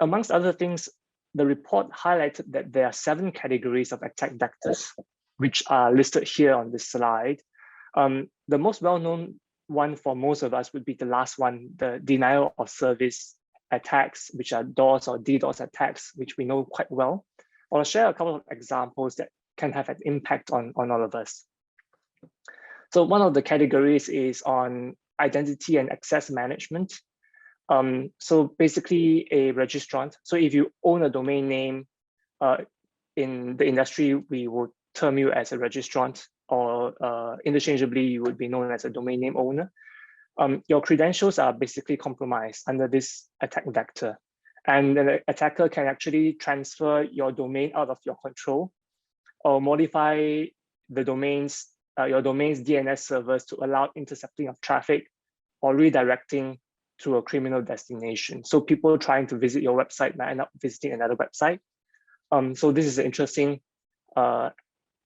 amongst other things, the report highlighted that there are 7 categories of attack vectors, which are listed here on this slide. The most well-known one for most of us would be the last one, the denial of service attacks, which are DOS or DDoS attacks, which we know quite well. I'll share a couple of examples that can have an impact on all of us. So one of the categories is on identity and access management. So basically a registrant. So if you own a domain name, in the industry, we would term you as a registrant, or interchangeably, you would be known as a domain name owner. Your credentials are basically compromised under this attack vector. And the attacker can actually transfer your domain out of your control or modify the domains, your domain's DNS servers to allow intercepting of traffic or redirecting to a criminal destination. So people trying to visit your website might end up visiting another website. So this is an interesting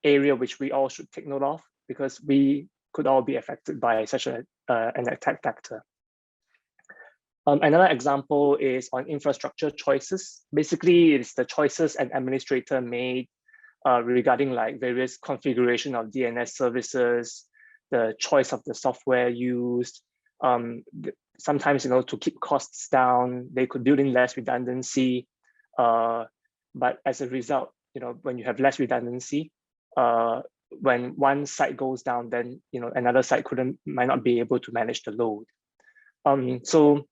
area which we all should take note of, because we could all be affected by such an attack vector. Another example is on infrastructure choices. Basically, it's the choices an administrator made regarding like various configuration of DNS services, the choice of the software used. Sometimes, to keep costs down, they could build in less redundancy. But as a result, when you have less redundancy, when one site goes down, then another site might not be able to manage the load. So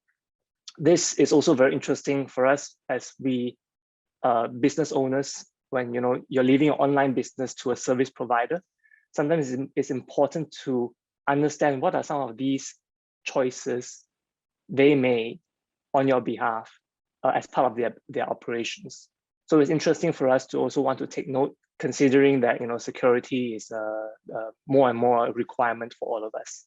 this is also very interesting for us as we business owners. When you're leaving your online business to a service provider, sometimes it's important to understand what are some of these choices they made on your behalf as part of their operations. So it's interesting for us to also want to take note, considering that security is more and more a requirement for all of us.